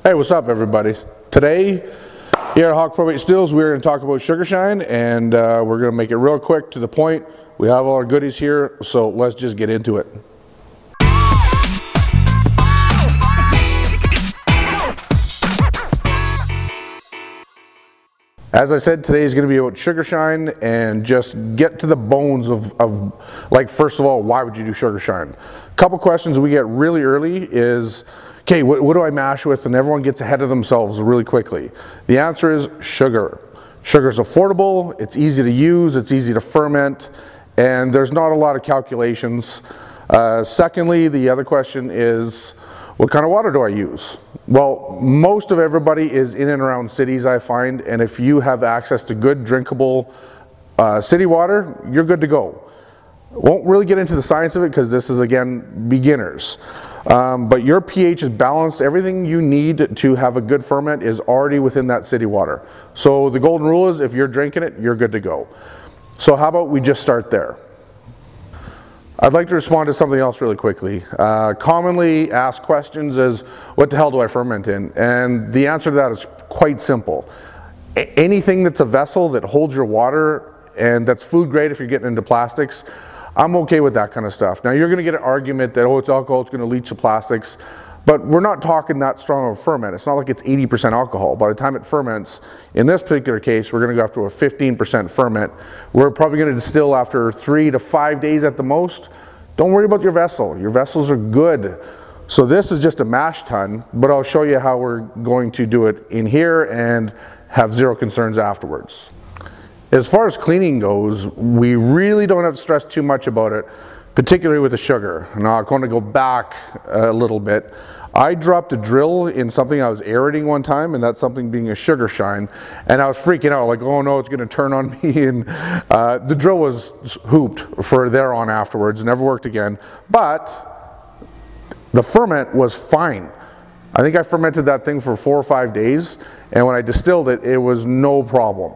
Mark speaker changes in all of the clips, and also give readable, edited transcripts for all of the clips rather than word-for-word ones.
Speaker 1: Hey, what's up everybody? Today, here at Hawke Probate Stills, we're going to talk about sugar shine, and we're going to make it real quick to the point. We have all our goodies here, so let's just get into it. As I said, today is going to be about sugar shine, and just get to the bones of like, first of all, why would you do sugar shine? A couple questions we get really early is, okay, what do I mash with? And everyone gets ahead of themselves really quickly. The answer is sugar. Sugar is affordable, it's easy to use, it's easy to ferment, and there's not a lot of calculations. Secondly, the other question is, what kind of water do I use? Well, most of everybody is in and around cities, I find, and if you have access to good drinkable city water, you're good to go. Won't really get into the science of it because this is, again, beginners. But your pH is balanced. Everything you need to have a good ferment is already within that city water. So the golden rule is, if you're drinking it, you're good to go. So how about we just start there? I'd like to respond to something else really quickly. Commonly asked questions is, what the hell do I ferment in? And the answer to that is quite simple. Anything that's a vessel that holds your water, and that's food grade if you're getting into plastics, I'm okay with that kind of stuff. Now you're going to get an argument that, oh, it's alcohol, it's going to leach the plastics, but we're not talking that strong of a ferment. It's not like it's 80% alcohol. By the time it ferments, in this particular case, we're going to go after a 15% ferment. We're probably going to distill after 3 to 5 days at the most. Don't worry about your vessel. Your vessels are good. So this is just a mash tun, but I'll show you how we're going to do it in here and have zero concerns afterwards. As far as cleaning goes, we really don't have to stress too much about it, particularly with the sugar. Now I'm going to go back a little bit. I dropped a drill in something I was aerating one time, and that's something being a sugar shine, and I was freaking out, like, oh no, it's going to turn on me, and the drill was hooped for there on afterwards, never worked again, but the ferment was fine. I think I fermented that thing for 4 or 5 days, and when I distilled it, it was no problem.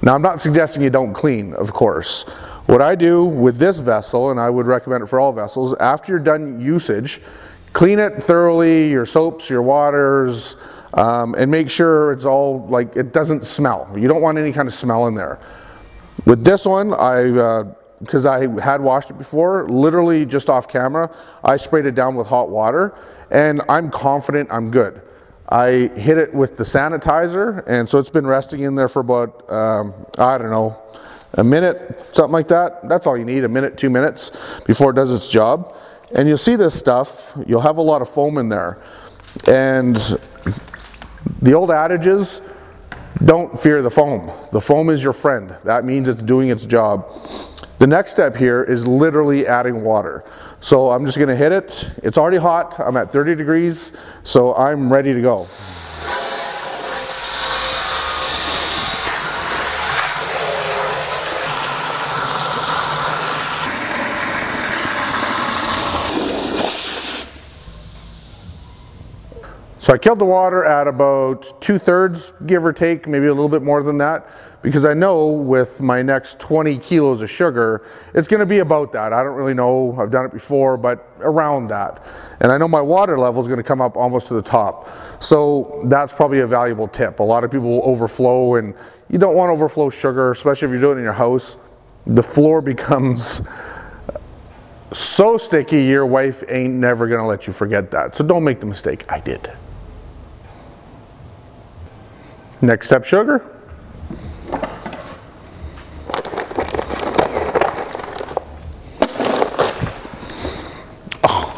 Speaker 1: Now I'm not suggesting you don't clean, of course. What I do with this vessel, and I would recommend it for all vessels, after you're done usage, clean it thoroughly, your soaps, your waters, and make sure it's all, like, it doesn't smell. You don't want any kind of smell in there. With this one, because I had washed it before, literally just off camera, I sprayed it down with hot water, and I'm confident I'm good. I hit it with the sanitizer, and so it's been resting in there for about, I don't know, a minute, something like that. That's all you need, a minute, 2 minutes before it does its job. And you'll see this stuff, you'll have a lot of foam in there. And the old adage is, don't fear the foam. The foam is your friend. That means it's doing its job. The next step here is literally adding water. So I'm just gonna hit it. It's already hot, I'm at 30 degrees, so I'm ready to go. So I killed the water at about 2/3, give or take, maybe a little bit more than that, because I know with my next 20 kilos of sugar, it's gonna be about that. I don't really know, I've done it before, but around that. And I know my water level is gonna come up almost to the top. So that's probably a valuable tip. A lot of people will overflow, and you don't want to overflow sugar, especially if you're doing it in your house. The floor becomes so sticky, your wife ain't never gonna let you forget that. So don't make the mistake I did. Next step, sugar. Oh.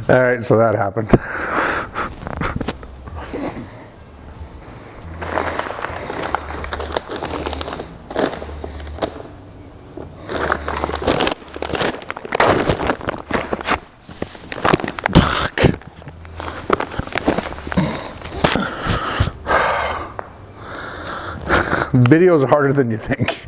Speaker 1: All right, so that happened. Videos are harder than you think.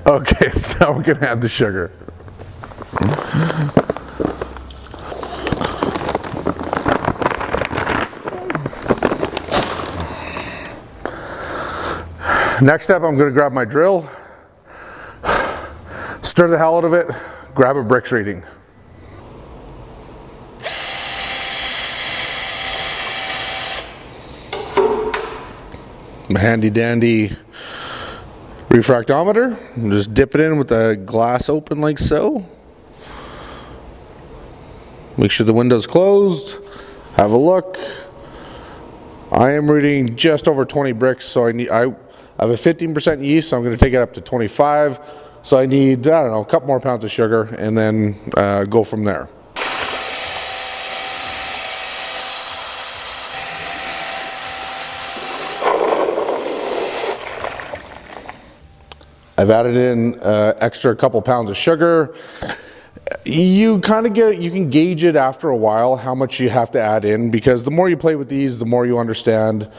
Speaker 1: Okay, so now we're gonna add the sugar. Next step, I'm gonna grab my drill, stir the hell out of it, grab a Brix reading. My handy dandy refractometer, and just dip it in with the glass open like so. Make sure the window's closed, have a look. I am reading just over 20 Brix, so I have a 15% yeast, so I'm going to take it up to 25. So I need, I don't know, a couple more pounds of sugar, and then go from there. I've added in extra couple pounds of sugar. You kind of you can gauge it after a while how much you have to add in, because the more you play with these, the more you understand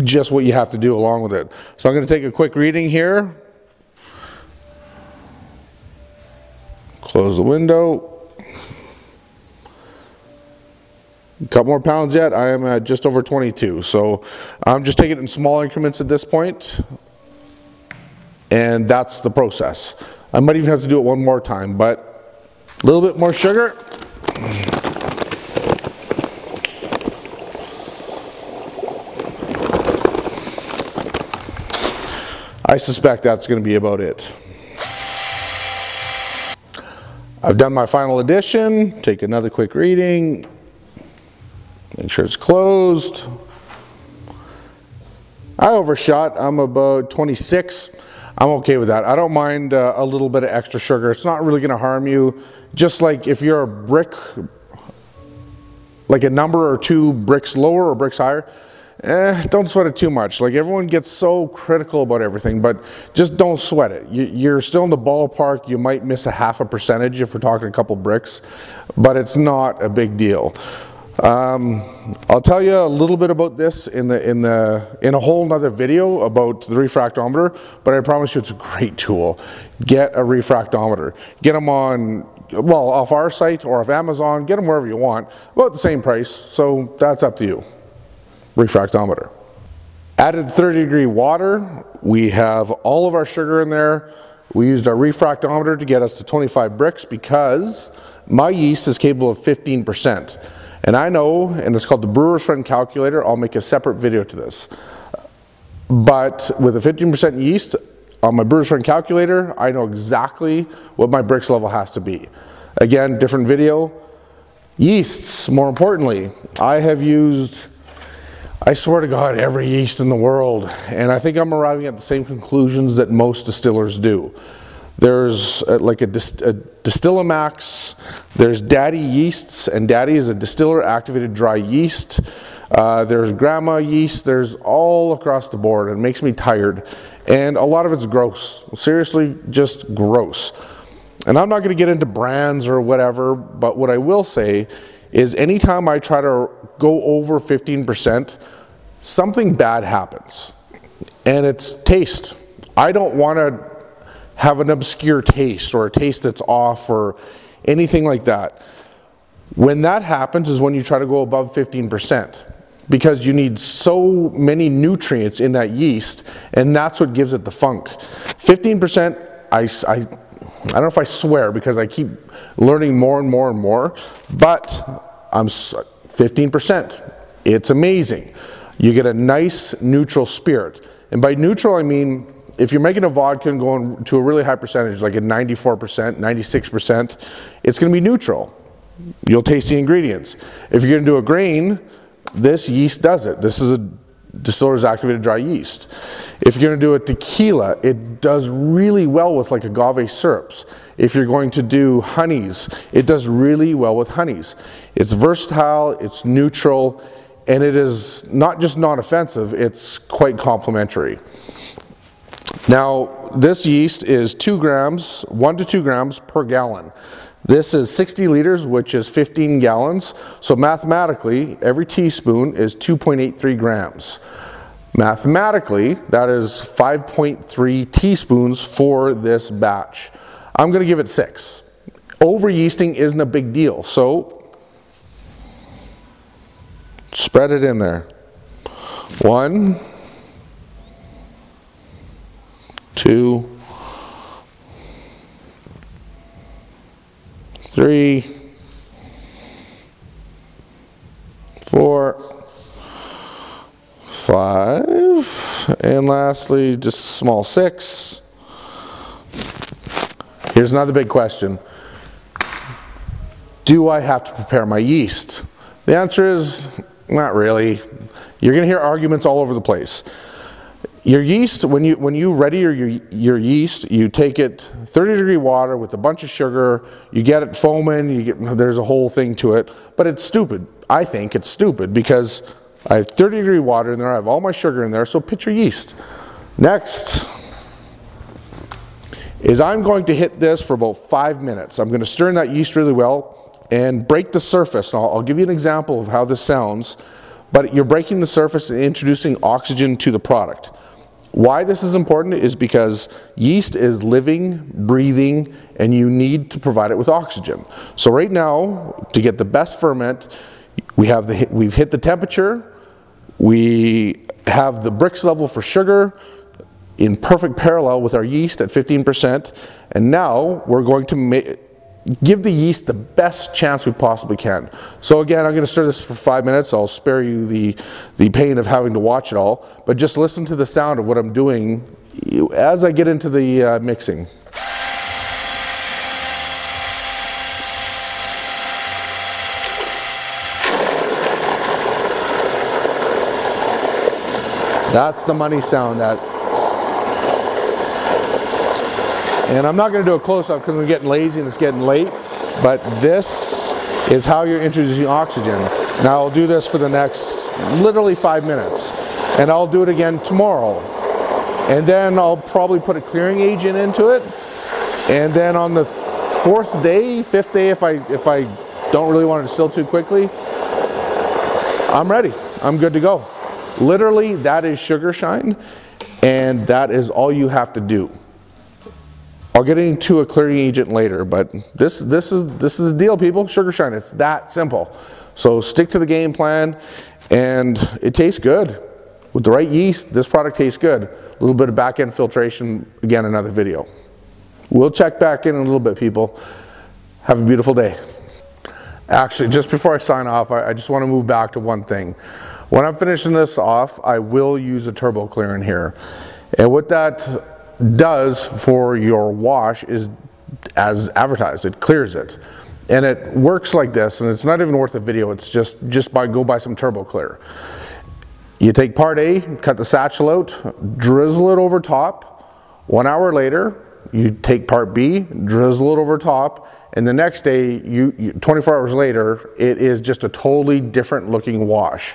Speaker 1: just what you have to do along with it. So I'm going to take a quick reading here. Close the window. A couple more pounds yet. I am at just over 22. So I'm just taking it in small increments at this point. And that's the process. I might even have to do it one more time, but a little bit more sugar. I suspect that's going to be about it. I've done my final addition. Take another quick reading. Make sure it's closed. I overshot. I'm about 26. I'm okay with that. I don't mind a little bit of extra sugar. It's not really going to harm you. Just like if you're a brick, like a number or two bricks lower or bricks higher, don't sweat it too much. Like, everyone gets so critical about everything, but just don't sweat it. You're still in the ballpark. You might miss a 0.5% if we're talking a couple bricks, but it's not a big deal. I'll tell you a little bit about this in a whole nother video about the refractometer, but I promise you it's a great tool. Get a refractometer. Get them on, well, off our site or off Amazon. Get them wherever you want. About the same price, so that's up to you. Refractometer. Added 30-degree water. We have all of our sugar in there. We used our refractometer to get us to 25 Brix because my yeast is capable of 15%. And I know, and it's called the Brewer's Friend Calculator. I'll make a separate video to this. But with a 15% yeast on my Brewer's Friend Calculator, I know exactly what my Brix level has to be. Again, different video. Yeasts, more importantly, I have used, I swear to God, every yeast in the world. And I think I'm arriving at the same conclusions that most distillers do. There's like a Distillamax, there's Daddy yeasts, and Daddy is a distiller activated dry yeast. There's Grandma yeast, there's all across the board. It makes me tired, and a lot of it's gross. Seriously, just gross. And I'm not going to get into brands or whatever, but what I will say is anytime I try to go over 15%, something bad happens, and it's taste. I don't want to have an obscure taste or a taste that's off or anything like that. When that happens is when you try to go above 15%, because you need so many nutrients in that yeast, and that's what gives it the funk. 15%, I don't know if I swear because I keep learning more and more and more, but I'm 15%. It's amazing. You get a nice neutral spirit. And by neutral, I mean, if you're making a vodka and going to a really high percentage, like a 94%, 96%, it's going to be neutral. You'll taste the ingredients. If you're going to do a grain, this yeast does it. This is a distiller's activated dry yeast. If you're going to do a tequila, it does really well with like agave syrups. If you're going to do honeys, it does really well with honeys. It's versatile, it's neutral, and it is not just non-offensive, it's quite complementary. Now, this yeast is 2 grams, 1 to 2 grams per gallon. This is 60 liters, which is 15 gallons. So mathematically, every teaspoon is 2.83 grams. Mathematically, that is 5.3 teaspoons for this batch. I'm going to give it 6. Over yeasting isn't a big deal, so spread it in there. 1, 2, 3, 4, 5, and lastly, just a small 6. Here's another big question. Do I have to prepare my yeast? The answer is not really. You're going to hear arguments all over the place. Your yeast, when you ready your yeast, you take it 30-degree water with a bunch of sugar, you get it foaming, there's a whole thing to it, but it's stupid. I think it's stupid because I have 30-degree water in there, I have all my sugar in there, so pitch your yeast. Next is I'm going to hit this for about 5 minutes. I'm going to stir in that yeast really well and break the surface. And I'll give you an example of how this sounds, but you're breaking the surface and introducing oxygen to the product. Why this is important is because yeast is living, breathing, and you need to provide it with oxygen. So right now, to get the best ferment, we've hit the temperature, we have the Brix level for sugar in perfect parallel with our yeast at 15%, and now we're going to give the yeast the best chance we possibly can. So again, I'm going to stir this for 5 minutes. I'll spare you the pain of having to watch it all, but just listen to the sound of what I'm doing as I get into the mixing. That's the money sound. And I'm not going to do a close-up because I'm getting lazy and it's getting late, but this is how you're introducing oxygen. Now I'll do this for the next literally 5 minutes, and I'll do it again tomorrow. And then I'll probably put a clearing agent into it, and then on the 4th day, 5th day, if I don't really want to distill too quickly, I'm ready. I'm good to go. Literally, that is sugar shine, and that is all you have to do. I'll get into a clearing agent later, but this is the deal, people. Sugar shine, it's that simple. So stick to the game plan, and it tastes good. With the right yeast, this product tastes good. A little bit of back end filtration, again, another video. We'll check back in a little bit, people. Have a beautiful day. Actually, just before I sign off, I just want to move back to one thing. When I'm finishing this off, I will use a turbo clear in here. And what that does for your wash is, as advertised, it clears it. And it works like this, and it's not even worth a video, it's just go buy some turbo clear. You take part A, cut the satchel out, drizzle it over top. 1 hour later, you take part B, drizzle it over top, and the next day, 24 hours later, it is just a totally different looking wash.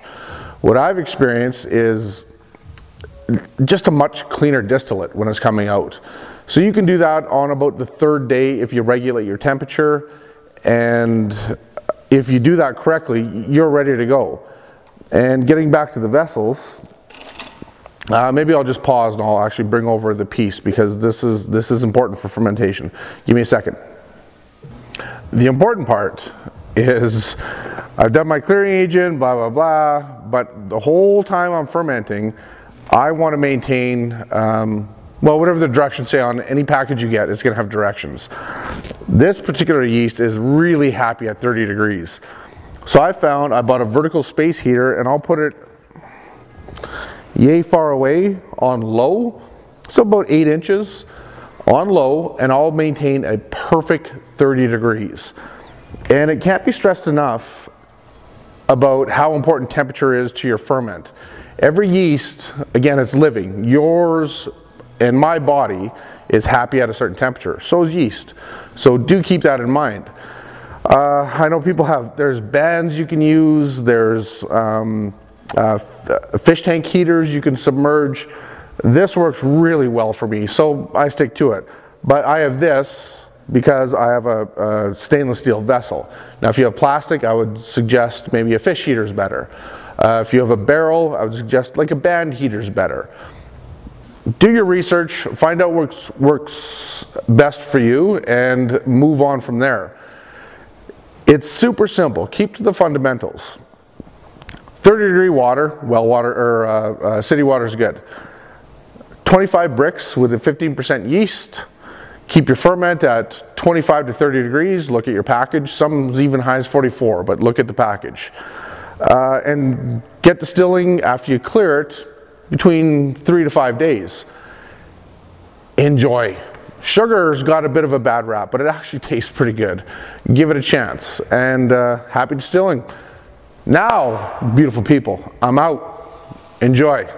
Speaker 1: What I've experienced is just a much cleaner distillate when it's coming out. So you can do that on about the 3rd day if you regulate your temperature, and if you do that correctly, you're ready to go. And getting back to the vessels, maybe I'll just pause and I'll actually bring over the piece because this is important for fermentation. Give me a second. The important part is I've done my clearing agent, blah, blah, blah, but the whole time I'm fermenting, I want to maintain, well, whatever the directions say on any package you get, it's going to have directions. This particular yeast is really happy at 30 degrees. So I bought a vertical space heater, and I'll put it yay far away on low, so about 8 inches on low, and I'll maintain a perfect 30 degrees. And it can't be stressed enough about how important temperature is to your ferment. Every yeast, again, it's living. Yours and my body is happy at a certain temperature. So is yeast. So do keep that in mind. I know there's bands you can use, there's fish tank heaters you can submerge. This works really well for me, so I stick to it. But I have this because I have a stainless steel vessel. Now if you have plastic, I would suggest maybe a fish heater is better. If you have a barrel, I would suggest like a band heater is better. Do your research, find out what works best for you, and move on from there. It's super simple. Keep to the fundamentals. 30-degree water, well water, or city water is good. 25 bricks with a 15% yeast. Keep your ferment at 25 to 30 degrees. Look at your package. Some even high as 44, but look at the package. And get distilling after you clear it between 3 to 5 days. Enjoy. Sugar's got a bit of a bad rap, but it actually tastes pretty good. Give it a chance, and happy distilling. Now, beautiful people, I'm out. Enjoy.